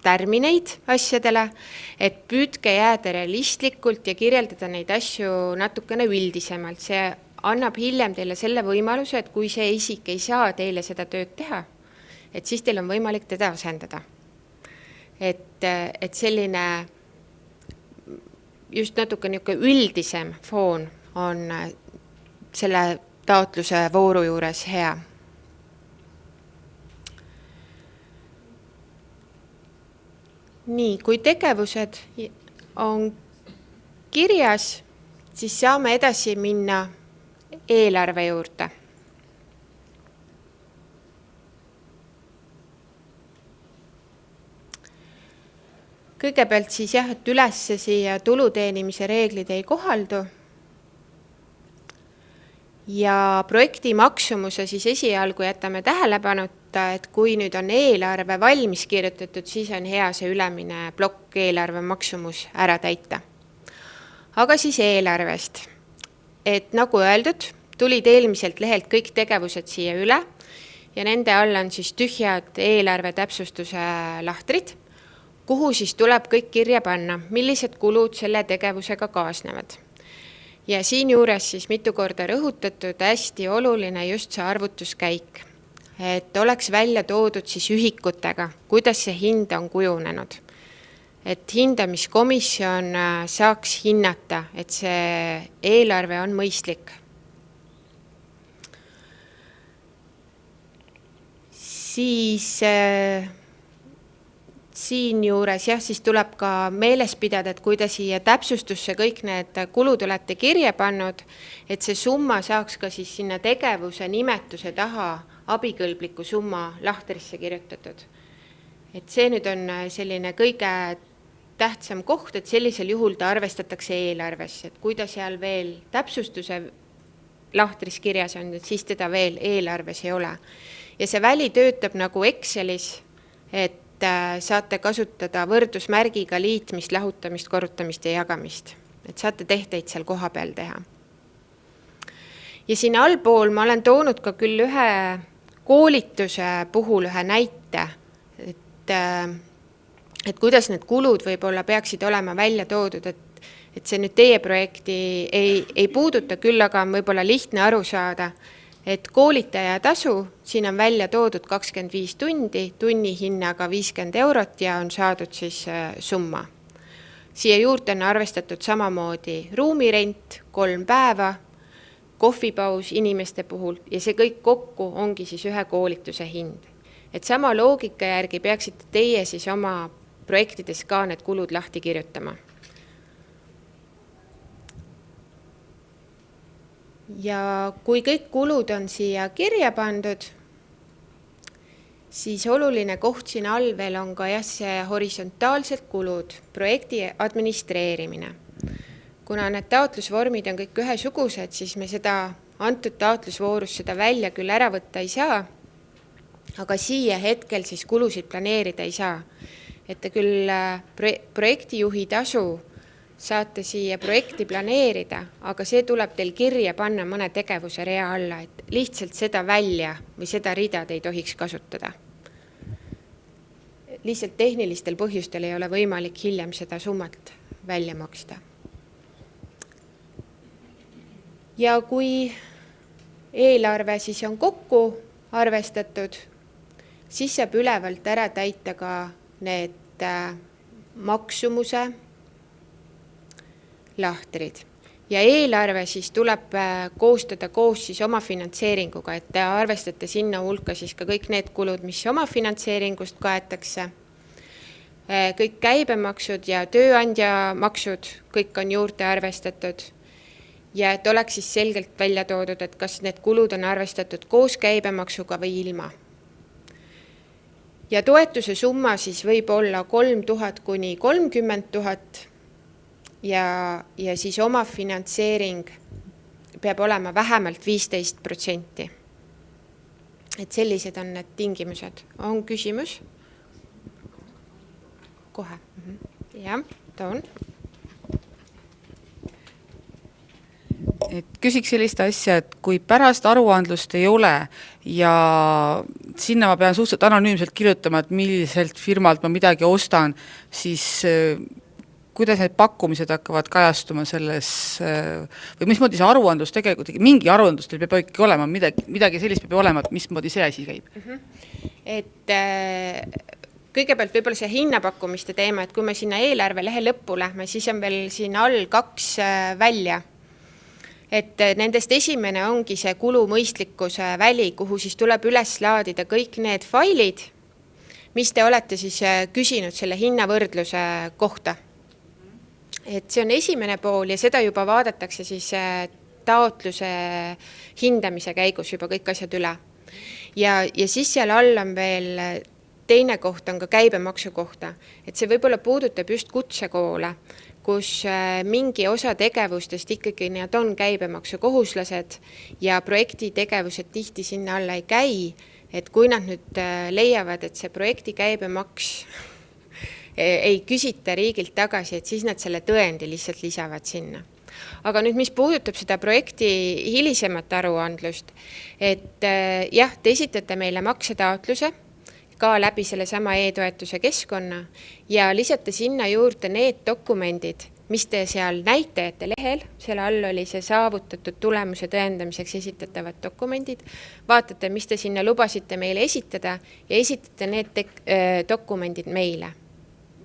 tärmineid asjadele, et püüdke jääda realistlikult ja kirjeldada neid asju natukene üldisemalt. See annab hiljem teile selle võimaluse, et kui see isik ei saa teile seda tööd teha, et siis teil on võimalik teda asendada. Et selline just natuke üldisem foon on selle taotluse vooru juures hea. Nii, kui tegevused on kirjas, siis saame edasi minna eelarve juurde. Kõigepealt siis jah, et ülesse siia tuluteenimise reeglid ei kohaldu. Ja projekti maksumuse siis esialgu jätame tähelepanuta, et kui nüüd on eelarve valmis kirjutatud, siis on hea see ülemine plokk eelarve maksumus ära täita. Aga siis eelarvest. Et nagu öeldud, tulid eelmiselt lehelt kõik tegevused siia üle ja nende all on siis tühjad eelarve täpsustuse lahtrid, kuhu siis tuleb kõik kirja panna, millised kulud selle tegevusega kaasnevad. Ja siin juures siis mitu korda rõhutatud hästi oluline just see arvutuskäik, et oleks välja toodud siis ühikutega, kuidas see hind on kujunenud. Et hindamiskomisjon saaks hinnata, et see eelarve on mõistlik. Siis siin juures siis tuleb ka meeles pidada, et kui te siia täpsustusse kõik need kulud olete kirja pannud, et see summa saaks ka siis sinna tegevuse nimetuse taha abikõlbliku summa lahtrisse kirjutatud. Et see nüüd on selline kõige tähtsam koht, et sellisel juhul ta arvestatakse eelarvesse, et kui ta seal veel täpsustuse lahtris kirjas on, et siis teda veel eelarves ei ole. Ja see väli töötab nagu Excelis, et saate kasutada võrdusmärgiga liitmist, lahutamist, korrutamist ja jagamist. Et saate tehteid seal koha peal teha. Ja siin allpool ma olen toonud ka küll ühe koolituse puhul ühe näite, et kuidas need kulud võib-olla peaksid olema välja toodud, et see nüüd teie projekti ei puuduta, küll aga on võib-olla lihtne aru saada, et koolitaja tasu, siin on välja toodud 25 tundi, tunni hinnaga 50 eurot ja on saadud siis summa. Siia juurde on arvestatud samamoodi ruumirent, 3 päeva, kohvipaus inimeste puhul ja see kõik kokku ongi siis ühe koolituse hind. Et sama loogika järgi peaksite teie siis oma projektides ka need kulud lahti kirjutama. Ja kui kõik kulud on siia kirja pandud, siis oluline koht siin all veel on ka see horisontaalsed kulud, projekti administreerimine. Kuna need taotlusvormid on kõik ühesugused, siis me seda antud taotlusvoorus seda välja küll ära võtta ei saa, aga siia hetkel siis kulusid planeerida ei saa. Et te küll projektijuhi tasu saate siia projekti planeerida, aga see tuleb teil kirja panna mõne tegevuse rea alla, et lihtsalt seda välja või seda rida te ei tohiks kasutada. Lihtsalt tehnilistel põhjustel ei ole võimalik hiljem seda summat välja maksta. Ja kui eelarve siis on kokku arvestatud, siis saab ülevalt ära täita ka need maksumuse lahtrid. Ja eelarve siis tuleb koostada koos siis oma finantseeringuga, et te arvestate sinna hulka siis ka kõik need kulud, mis oma finantseeringust kaetakse. Kõik käibemaksud ja tööandja maksud, kõik on juurde arvestatud. Ja et oleks siis selgelt välja toodud, et kas need kulud on arvestatud koos käibemaksuga või ilma. Ja toetuse summa siis võib olla 3000 kuni 30 000 ja siis oma finantseering peab olema vähemalt 15%. Et sellised on need tingimused. On küsimus? Kohe. Ja, toon. Et küsiks sellist asja, et kui pärast aruandlust ei ole ja sinna ma pean suhteliselt anonüümselt kirjutama, et milliselt firmalt ma midagi ostan, siis kuidas need pakkumised hakkavad kajastuma selles, või mismoodi see aruandlus tegelikult, mingi aruandlus teil peab ikkagi olema, midagi sellist peab olema, et mismoodi see asi käib? Et kõigepealt võib-olla see hinnapakkumiste teema, et kui me sinna eelarve lehe lõppu lähme, siis on veel siin all 2 välja. Et nendest esimene ongi see kulumõistlikkuse väli, kuhu siis tuleb üles laadida kõik need failid, mis te olete siis küsinud selle hinnavõrdluse kohta. Et see on esimene pool ja seda juba vaadatakse siis taotluse hindamise käigus juba kõik asjad üle. Ja siis seal all on veel teine koht on ka käibemaksu kohta, et see võib-olla puudutab just kutsekoole, kus mingi osa tegevustest ikkagi need on käibemaksu kohuslased ja projekti tegevused tihti sinna alla ei käi, et kui nad nüüd leiavad, et see projekti käibemaks ei küsita riigilt tagasi, et siis nad selle tõendi lihtsalt lisavad sinna. Aga nüüd, mis puudutab seda projekti hilisemat aruandlust, et jah, te esitate meile maksetaotluse, ka läbi selle sama e-toetuse keskkonna ja lisate sinna juurde need dokumendid, mis te seal näitajate lehel, selle all oli see saavutatud tulemuse tõendamiseks esitatavad dokumendid, vaatate, mis te sinna lubasite meile esitada ja esitate need dokumendid meile.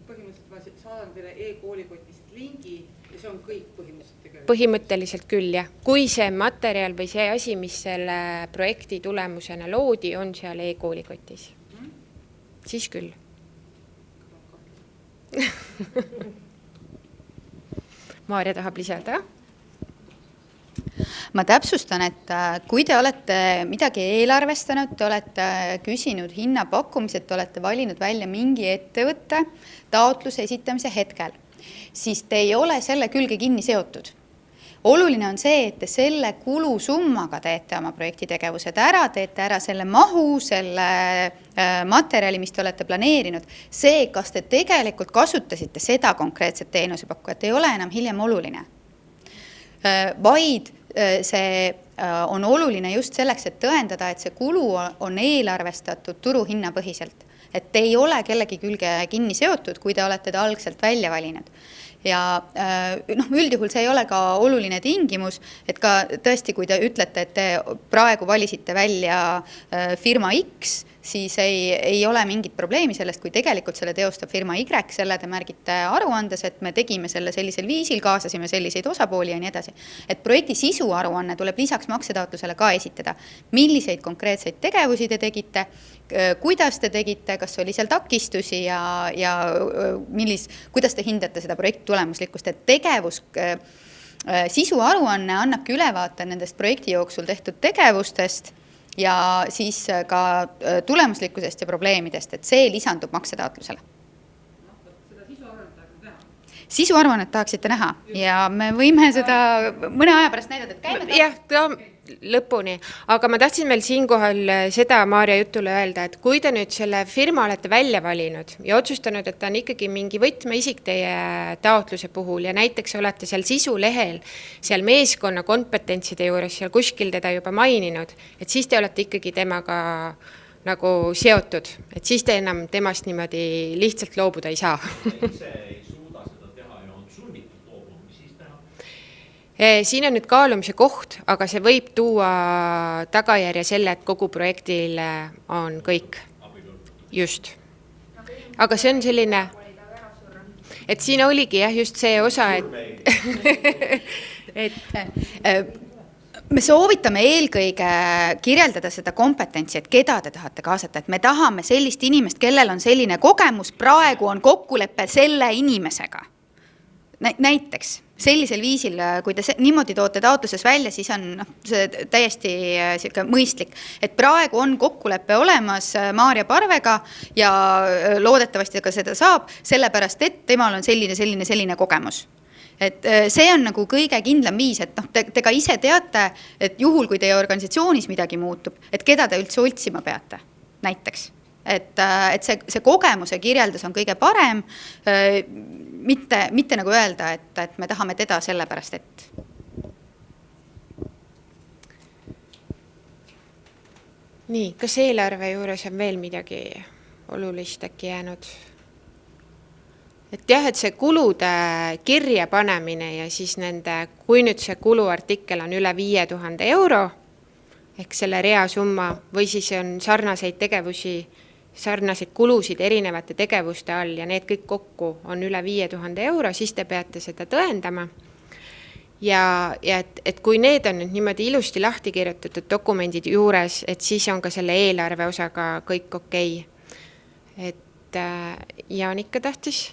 Põhimõtteliselt ma saadan teile e-koolikotist lingi ja see on kõik põhimõtteliselt. Põhimõtteliselt küll, jah. Kui see materjal või see asi, mis selle projekti tulemusena loodi, on seal e-koolikotis. Siis küll. Maarja tahab lisada. Ma täpsustan, et kui te olete midagi eelarvestanud, te olete küsinud hinnapakkumised, te olete valinud välja mingi ettevõtte taotluse esitamise hetkel, siis te ei ole selle külge kinni seotud. Oluline on see, et te selle kulusummaga teete oma projektitegevused ära, teete ära selle mahu, selle materjali, mis te olete planeerinud. See, kas te tegelikult kasutasite seda konkreetset teenusepakkujat, ei ole enam hiljem oluline. Vaid see on oluline just selleks, et tõendada, et see kulu on eelarvestatud turuhinnapõhiselt. Et te ei ole kellegi külge kinni seotud, kui te olete ta algselt välja valinud. Ja üldjuhul see ei ole ka oluline tingimus, et ka tõesti, kui te ütlete, et te praegu valisite välja firma X, siis ei ole mingit probleemi sellest, kui tegelikult selle teostab firma Y, selle te märgite aruandes, et me tegime selle sellisel viisil, kaasasime selliseid osapooli ja nii edasi. Et projekti sisu aruanne tuleb lisaks maksetaotlusele ka esitada. Milliseid konkreetseid tegevusi te tegite, kuidas te tegite, kas oli seal takistusi ja kuidas te hindate seda projekti tulemuslikkust, et tegevus sisu aruanne annabki ülevaate nendest projekti jooksul tehtud tegevustest ja siis ka tulemuslikkusest ja probleemidest, et see lisandub maksetaotlusele. Sisuaruannet tahaksite näha ja me võime seda mõne aja pärast näidata, et käime jah, lõpuni, aga ma tahtsin veel siinkohal seda Maarja jutule öelda, et kui te nüüd selle firma olete välja valinud ja otsustanud, et ta on ikkagi mingi võtmeisik teie taotluse puhul ja näiteks olete seal sisulehel, seal meeskonna kompetentside juures, seal kuskil teda juba maininud, et siis te olete ikkagi temaga nagu seotud, et siis te enam temast niimoodi lihtsalt loobuda ei saa. Siin on nüüd kaalumise koht, aga see võib tuua tagajärje selle, et kogu projektile on kõik. Just. Aga see on selline, et siin oligi jah just see osa, et me soovitame eelkõige kirjeldada seda kompetentsi, et keda te tahate kaasata, et me tahame sellist inimest, kellel on selline kogemus, praegu on kokkulepe selle inimesega. Näiteks sellisel viisil, kui te niimoodi toote taotluses välja, siis on see täiesti mõistlik, et praegu on kokkulepe olemas Maarja Parvega ja loodetavasti ka seda saab, sellepärast et temal on selline kogemus. Et see on nagu kõige kindlam viis, et te ka ise teate, et juhul, kui teie organisatsioonis midagi muutub, et keda te üldse otsima peate, näiteks. Et see kogemuse kirjeldus on kõige parem, mitte nagu öelda, et me tahame teda sellepärast, et. Nii, kas eelarve juures on veel midagi olulist äkki jäänud? Et jah, et see kulude kirja panemine ja siis kui nüüd see kuluartikkel on üle 5000 euro, ehk selle rea summa, või siis on sarnaseid kulusid erinevate tegevuste all ja need kõik kokku on üle 5000 euro, siis te peate seda tõendama. Ja et kui need on nüüd niimoodi ilusti lahti kirjutatud dokumendid juures, et siis on ka selle eelarve osaga kõik okei. Et Jaanika tahtis?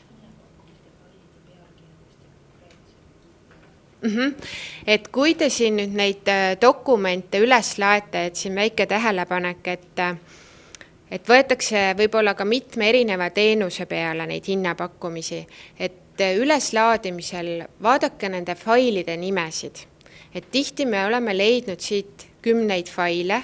Et kui te siin nüüd neid dokumente üles laete, et siin väike tähelepanek, et võetakse võib-olla ka mitme erineva teenuse peale neid hinnapakkumisi, et üleslaadimisel vaadake nende failide nimesid. Et tihti me oleme leidnud siit 10 faile,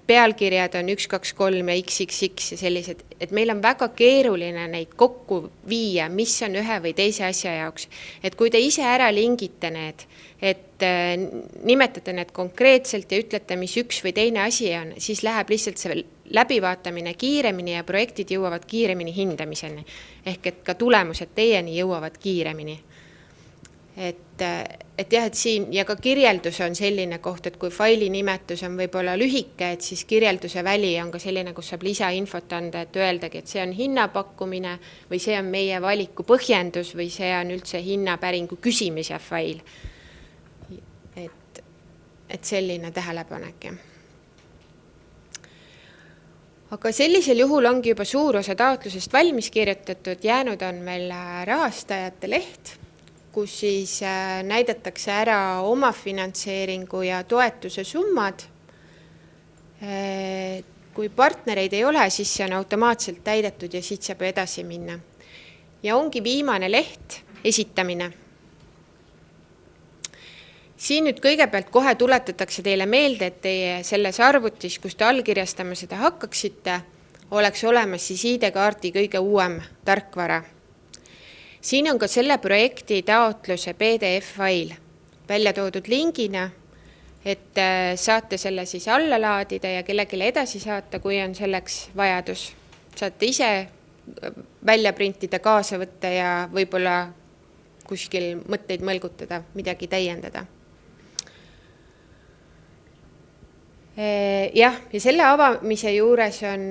pealkirjad on 1, 2, 3 ja XXX ja sellised, et meil on väga keeruline neid kokku viia, mis on ühe või teise asja jaoks. Et kui te ise ära lingite need, et nimetate need konkreetselt ja ütlete, mis üks või teine asi on, siis läheb lihtsalt see läbivaatamine kiiremini ja projektid jõuavad kiiremini hindamiseni. Ehk et ka tulemused teieni jõuavad kiiremini. Et jah, et siin ja ka kirjeldus on selline koht, et kui faili nimetus on võib-olla lühike, et siis kirjelduse väli on ka selline, kus saab lisainfot anda, et öeldagi, et see on hinnapakkumine või see on meie valiku põhjendus või see on üldse hinnapäringu küsimise fail. Et selline tähelepanek. Aga sellisel juhul ongi juba suur osa taotlusest valmis kirjutatud, jäänud on meil rahastajate leht, kus siis näidatakse ära omafinantseeringu ja toetuse summad. Kui partnereid ei ole, siis see on automaatselt täidetud ja siit saab edasi minna. Ja ongi viimane leht, esitamine. Siin nüüd kõigepealt kohe tuletatakse teile meelde, et teie selles arvutis, kus te allkirjastama seda hakkaksite, oleks olemas siis ID-kaardi kõige uuem tarkvara. Siin on ka selle projekti taotluse PDF-fail välja toodud lingina, et saate selle siis alla laadida ja kellelegi edasi saata, kui on selleks vajadus. Saate ise välja printida, kaasa võtta ja võib-olla kuskil mõtteid mõlgutada, midagi täiendada. Jah, ja selle avamise juures on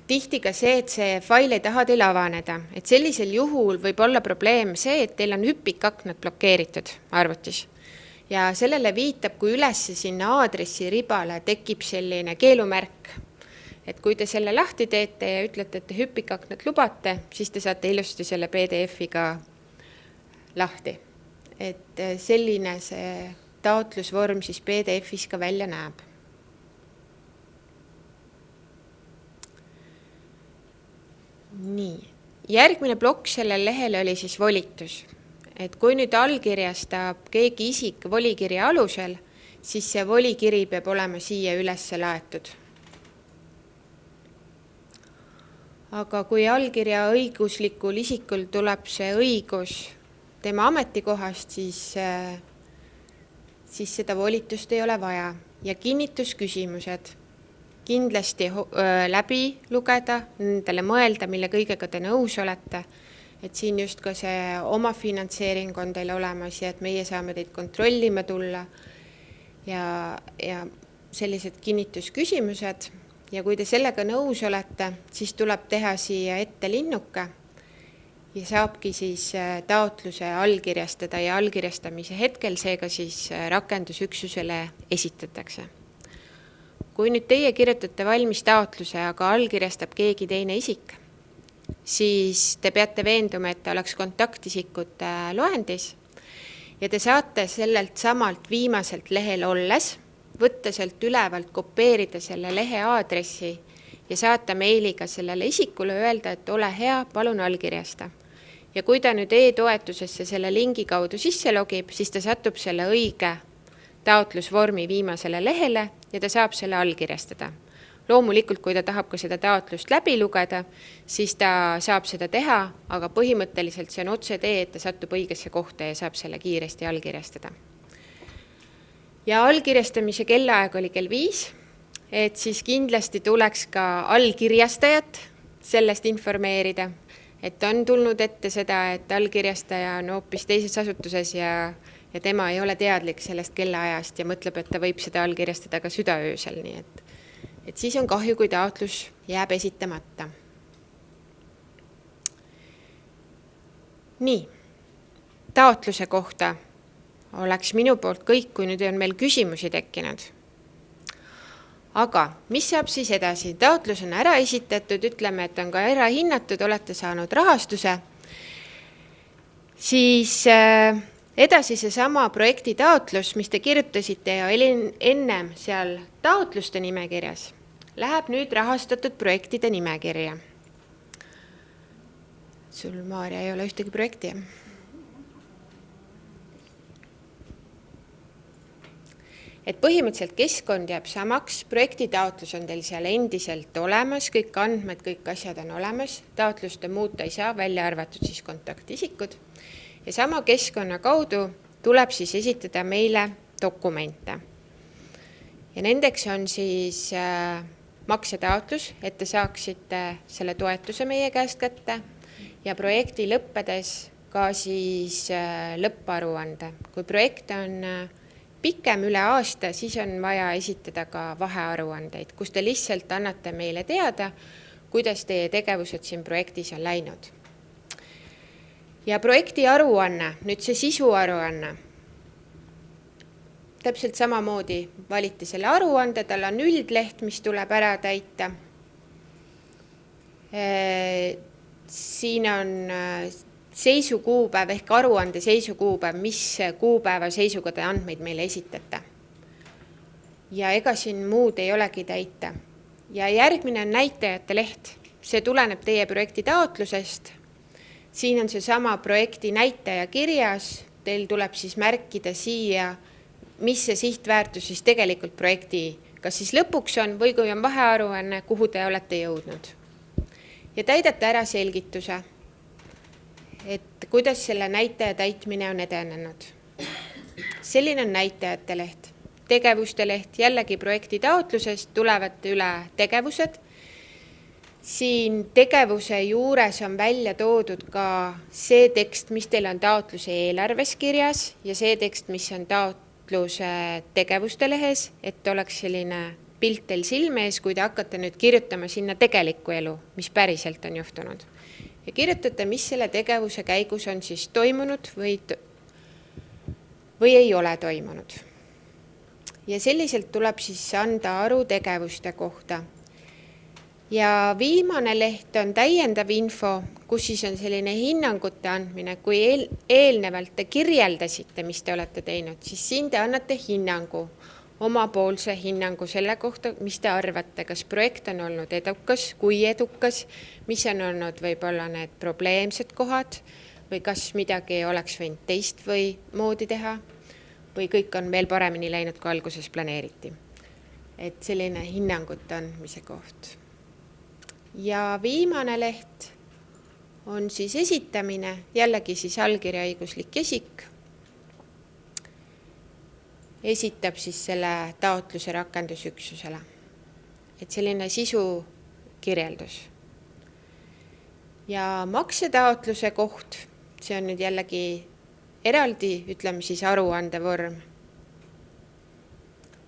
tihti ka see, et see fail ei taha teil avaneda. Et sellisel juhul võib olla probleem see, et teil on hüppikaknad blokeeritud arvutis. Ja sellele viitab, kui üles sinna aadressi ribale tekib selline keelumärk. Et kui te selle lahti teete ja ütlete, et te hüppikaknad lubate, siis te saate ilusti selle PDF-iga lahti. Et selline see taotlusvorm siis PDF-is ka välja näeb. Nii, järgmine plokk sellel lehel oli siis volitus. et kui nüüd allkirjastab keegi isik volikirja alusel, siis see volikiri peab olema siia üles laetud. Aga kui allkirja õiguslikul isikul tuleb see õigus tema ametikohast, siis seda volitust ei ole vaja. Ja kinnitusküsimused kindlasti läbi lugeda, nendele mõelda, mille kõigega te nõus olete. Et siin just ka see omafinantseering on teil olemas ja et meie saame teid kontrollima tulla ja sellised kinnitusküsimused. Ja kui te sellega nõus olete, siis tuleb teha siia ette linnuke ja saabki siis taotluse allkirjastada ja allkirjastamise hetkel seega siis rakendusüksusele esitatakse. Kui nüüd teie kirjutate valmis taotluse, aga allkirjastab keegi teine isik, siis te peate veenduma, et ta oleks kontaktisikute loendis ja te saate sellelt samalt viimaselt lehel olles võtta sealt ülevalt, kopeerida selle lehe aadressi ja saata meiliga sellele isikule öelda, et ole hea, palun allkirjasta. Ja kui ta nüüd e-toetusesse selle lingi kaudu sisse logib, siis ta satub selle õige taotlusvormi viimasele lehele ja ta saab selle allkirjastada. Loomulikult, kui ta tahab ka seda taotlust läbi lugeda, siis ta saab seda teha, aga põhimõtteliselt see on otse tee, et ta satub õigesse kohta ja saab selle kiiresti allkirjastada. Ja allkirjastamise kellaaeg oli kell 5, et siis kindlasti tuleks ka allkirjastajat sellest informeerida, et on tulnud ette seda, et allkirjastaja on hoopis teises asutuses ja tema ei ole teadlik sellest kellaajast ja mõtleb, et ta võib seda allkirjastada ka südaöösel, nii et siis on kahju, kui taotlus jääb esitamata. Nii, taotluse kohta oleks minu poolt kõik, kui nüüd on meil küsimusi tekkinud. Aga mis saab siis edasi? Taotlus on ära esitatud, ütleme, et on ka ära hinnatud, olete saanud rahastuse. Siis edasi see sama projekti taotlus, mis te kirjutasite ja ennem seal taotluste nimekirjas, läheb nüüd rahastatud projektide nimekirja. Sul, Maarja, ei ole ühtegi projekti, jah? Et põhimõtteliselt keskkond jääb samaks, projekti taotlus on teil seal endiselt olemas, kõik andmed, kõik asjad on olemas, taotluste muuta ei saa, välja arvatud siis kontaktisikud. Ja sama keskkonna kaudu tuleb siis esitada meile dokumente. Ja nendeks on siis maksetaotlus, et te saaksite selle toetuse meie käest kätte ja projekti lõppedes ka siis lõpparuande. Kui projekt on pikem üle aasta, siis on vaja esitada ka vahearuandeid, kus te lihtsalt annate meile teada, kuidas teie tegevused siin projektis on läinud. Ja projekti aruanne, nüüd see sisuaruanne. Täpselt samamoodi valite selle aruande, tal on üldleht, mis tuleb ära täita. Siin on seisukuupäev ehk aruande seisukuupäev, mis kuupäeva seisuga te andmeid meile esitate. Ja ega siin muud ei olegi täita. Ja järgmine on näitajate leht. See tuleneb teie projekti taotlusest. Siin on see sama projekti näitaja kirjas. Teil tuleb siis märkida siia, mis see sihtväärtus siis tegelikult projekti, kas siis lõpuks on või kui on vahearuanne, kuhu te olete jõudnud. Ja täidate ära selgituse, et kuidas selle näitaja täitmine on edenenud. Selline on näitajate leht. Tegevuste leht, jällegi projekti taotlusest tulevad üle tegevused. Siin tegevuse juures on välja toodud ka see tekst, mis teil on taotluse eelarves kirjas ja see tekst, mis on taotluse tegevuste lehes, et oleks selline pilt teil silme ees, kui te hakkate nüüd kirjutama sinna tegelikku elu, mis päriselt on juhtunud. Ja kirjutate, mis selle tegevuse käigus on siis toimunud või ei ole toimunud. Ja selliselt tuleb siis anda aru tegevuste kohta. Ja viimane leht on täiendav info, kus siis on selline hinnangute andmine, kui eelnevalt te kirjeldasite, mis te olete teinud, siis siin te annate hinnangu, omapoolse hinnangu selle kohta, mis te arvate, kas projekt on olnud edukas, kui edukas, mis on olnud võib-olla need probleemsed kohad või kas midagi oleks võinud teist või moodi teha või kõik on veel paremini läinud, kui alguses planeeriti. Et selline hinnangut andmise koht. Ja viimane leht on siis esitamine, jällegi siis allkirjaõiguslik isik esitab siis selle taotluse rakendusüksusele. Et selline sisu kirjeldus. Ja maksetaotluse koht, see on nüüd jällegi eraldi, ütleme siis aruande vorm,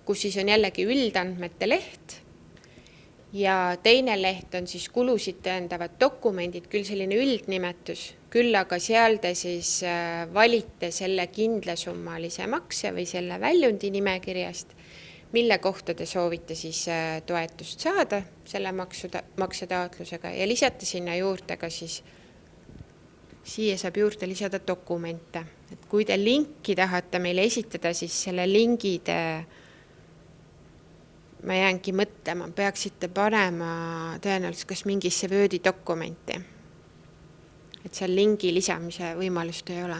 kus siis on jällegi üldandmete leht ja teine leht on siis kulusid tõendavad dokumendid, küll selline üldnimetus, küll aga seal te siis valite selle kindlasummalise makse või selle väljundi nimekirjast, mille kohta te soovite siis toetust saada selle maksetaotlusega ja lisate sinna juurde ka siis, siia saab juurde lisada dokumente. Et kui te linki tahate meile esitada, siis selle lingide, ma jäängi mõtlema, peaksite panema tõenäoliselt kas mingisse Wordi dokumenti. Et seal lingi lisamise võimalust ei ole.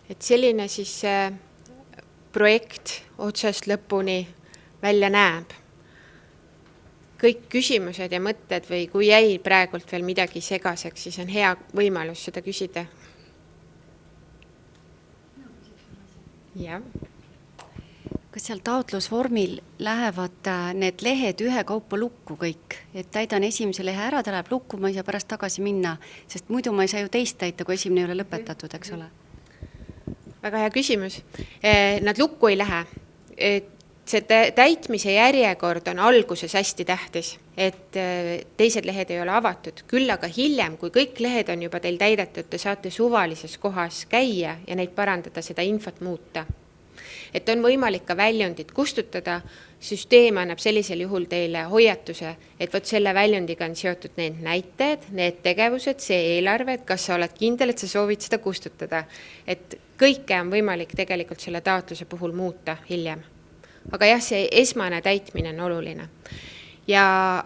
Et selline siis projekt otsast lõpuni välja näeb. Kõik küsimused ja mõtted või kui jäi praegult veel midagi segaseks, siis on hea võimalus seda küsida. Ja. Kas seal taotlusvormil lähevad need lehed ühe kaupa lukku kõik? Et täidan esimese lehe ära, ta läheb lukku, ma ei saa pärast tagasi minna, sest muidu ma ei saa ju teist täita, kui esimene ei ole lõpetatud, eks ole? Väga hea küsimus. Nad lukku ei lähe. See täitmise järjekord on alguses hästi tähtis, et teised lehed ei ole avatud. Küll aga hiljem, kui kõik lehed on juba teil täidetud, te saate suvalises kohas käia ja neid parandada, seda infot muuta. Et on võimalik ka väljundit kustutada, süsteem annab sellisel juhul teile hoiatuse, et võt selle väljundiga on seotud need näitajad, need tegevused, see eelarve, et kas sa oled kindel, et sa soovid seda kustutada. Et kõike on võimalik tegelikult selle taotluse puhul muuta hiljem. Aga jah, see esmane täitmine on oluline. Ja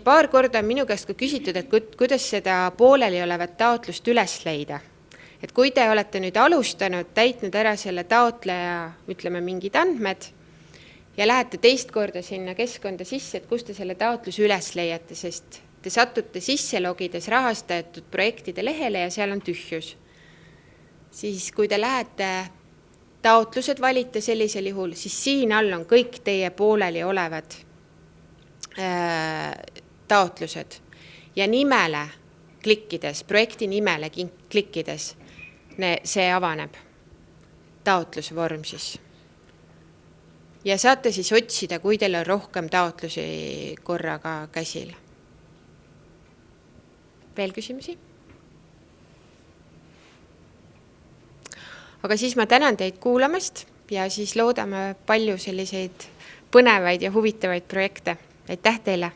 paar korda on minu käest ka küsitud, et kuidas seda pooleli olevat taotlust üles leida. Et kui te olete nüüd alustanud, täitnud ära selle taotleja, ütleme mingid andmed ja lähete teist korda sinna keskkonda sisse, et kus te selle taotluse üles leiate, sest te satute sisse logides rahastatud projektide lehele ja seal on tühjus. Siis kui te lähete taotlused valite sellisel juhul, siis siin all on kõik teie pooleli olevad taotlused ja nimele klikkides, projekti nimele klikkides, see avaneb taotlusvorm siis. Ja saate siis otsida, kui teil on rohkem taotlusi korraga käsil. Veel küsimusi? Aga siis ma tänan teid kuulamast ja siis loodame palju selliseid põnevaid ja huvitavaid projekte. Aitäh teile!